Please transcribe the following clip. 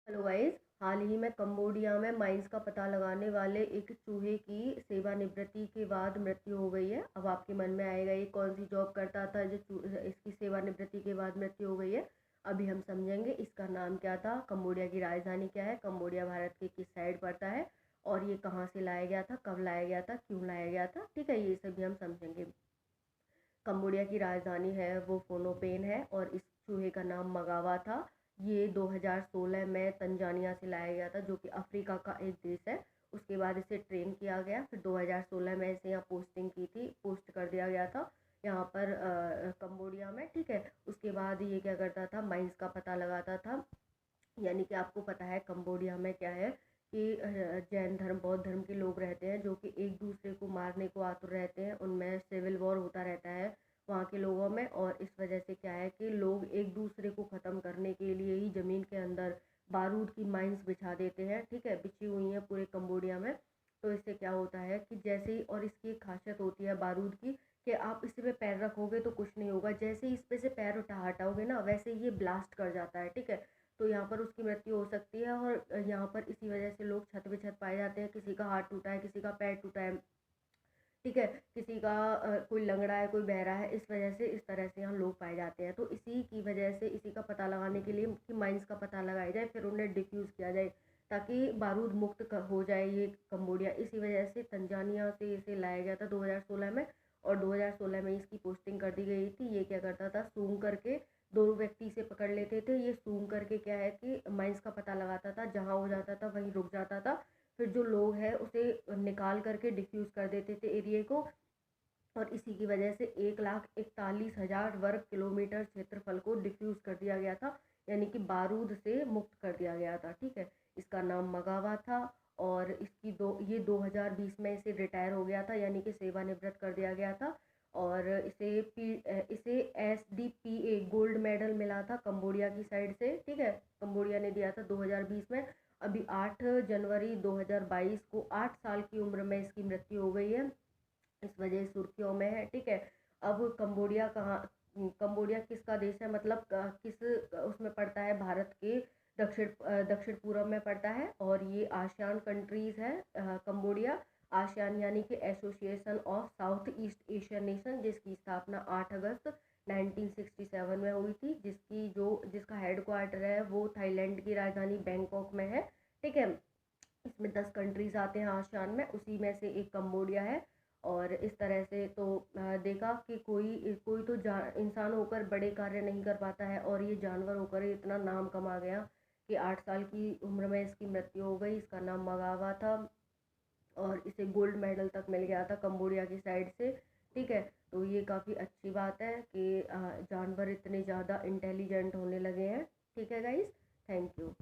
Hello guys. हाल ही में Cambodia में mines का पता लगाने वाले एक चूहे की सेवानिवृत्ति के बाद मृत्यु हो गई है। अब आपके मन में आएगा ये कौन सी जॉब करता था जो इसकी सेवानिवृत्ति के बाद मृत्यु हो गई है। अभी हम समझेंगे इसका नाम क्या था, कंबोडिया की राजधानी क्या है, कंबोडिया भारत के किस साइड पड़ता है और ये कहाँ से लाया गया था, कब लाया गया था, क्यों लाया गया था। ठीक है, ये सभी हम समझेंगे। कंबोडिया की राजधानी है वो फोनोपेन है और इस चूहे का नाम मगावा था। ये 2016 में तंजानिया से लाया गया था जो कि अफ्रीका का एक देश है। उसके बाद इसे ट्रेन किया गया, फिर 2016 में इसे यहाँ पोस्टिंग की थी, पोस्ट कर दिया गया था यहाँ पर कंबोडिया में। ठीक है, उसके बाद ये क्या करता था, माइंस का पता लगाता था। यानी कि आपको पता है कंबोडिया में क्या है कि जैन धर्म बौद्ध धर्म के लोग रहते हैं जो कि एक दूसरे को मारने को आतुर रहते हैं। उनमें सिविल वॉर होता रहता है वहाँ के लोगों में, और इस वजह से क्या है कि लोग एक दूसरे को ख़त्म करने के लिए ही ज़मीन के अंदर बारूद की माइंस बिछा देते हैं। ठीक है, बिछी हुई हैं पूरे कंबोडिया में। तो इससे क्या होता है कि जैसे ही, और इसकी एक खासियत होती है बारूद की, कि आप इस पे पैर रखोगे तो कुछ नहीं होगा, जैसे ही इस पे से पैर हटाओगे ना वैसे ही ये ब्लास्ट कर जाता है। ठीक है, तो यहाँ पर उसकी मृत्यु हो सकती है। और यहाँ पर इसी वजह से लोग छत पे छत पाए जाते हैं। किसी का हाथ टूटा है, किसी का पैर टूटा है। ठीक है, किसी का कोई लंगड़ा है, कोई बहरा है, इस वजह से इस तरह से यहाँ लोग पाए जाते हैं। तो इसी की वजह से इसी का पता लगाने के लिए कि माइंस का पता लगाया जाए, फिर उन्हें डिफ्यूज़ किया जाए ताकि बारूद मुक्त हो जाए ये कंबोडिया। इसी वजह से तंजानिया से इसे लाया गया था 2016 में, और 2016 में इसकी पोस्टिंग कर दी गई थी। ये क्या करता था, सूंघ करके दो व्यक्ति से पकड़ लेते थे। ये सूंघ करके क्या है कि माइंस का पता लगाता था, जहाँ हो जाता था वहीं रुक जाता था। फिर जो लोग हैं उसे निकाल करके डिफ्यूज़ कर देते थे एरिया को। और इसी की वजह से 1,41,000 वर्ग किलोमीटर क्षेत्रफल को डिफ्यूज़ कर दिया गया था, यानी कि बारूद से मुक्त कर दिया गया था। ठीक है, इसका नाम मगावा था। और इसकी ये 2020 में इसे रिटायर हो गया था, यानी कि सेवानिवृत्त कर दिया गया था। और इसे SDPA गोल्ड मेडल मिला था कंबोडिया की साइड से। ठीक है, कंबोडिया ने दिया था 2020 में। अभी 8 जनवरी 2022 को 8 साल की उम्र में इसकी मृत्यु हो गई है, इस वजह सुर्खियों में है। ठीक है, अब कंबोडिया कहाँ, कंबोडिया किसका देश है, मतलब किस उसमें पड़ता है, भारत के दक्षिण पूर्व में पड़ता है। और ये आसियान कंट्रीज़ है कंबोडिया। आसियान यानी कि association of south east Asian nation, जिसकी स्थापना 8 अगस्त 1967 में हुई थी, जिसका हेड क्वार्टर है वो थाईलैंड की राजधानी बैंकॉक में है। ठीक है, इसमें 10 कंट्रीज आते हैं आसियान में, उसी में से एक कंबोडिया है। और इस तरह से तो देखा कि कोई कोई तो इंसान होकर बड़े कार्य नहीं कर पाता है, और ये जानवर होकर इतना नाम कमा गया कि 8 साल की उम्र में इसकी मृत्यु हो गई। इसका नाम मगावा था और इसे गोल्ड मेडल तक मिल गया था कंबोडिया की साइड से। ठीक है, तो ये काफ़ी अच्छी बात है कि जानवर इतने ज़्यादा इंटेलिजेंट होने लगे हैं। ठीक है गाइस, थैंक यू।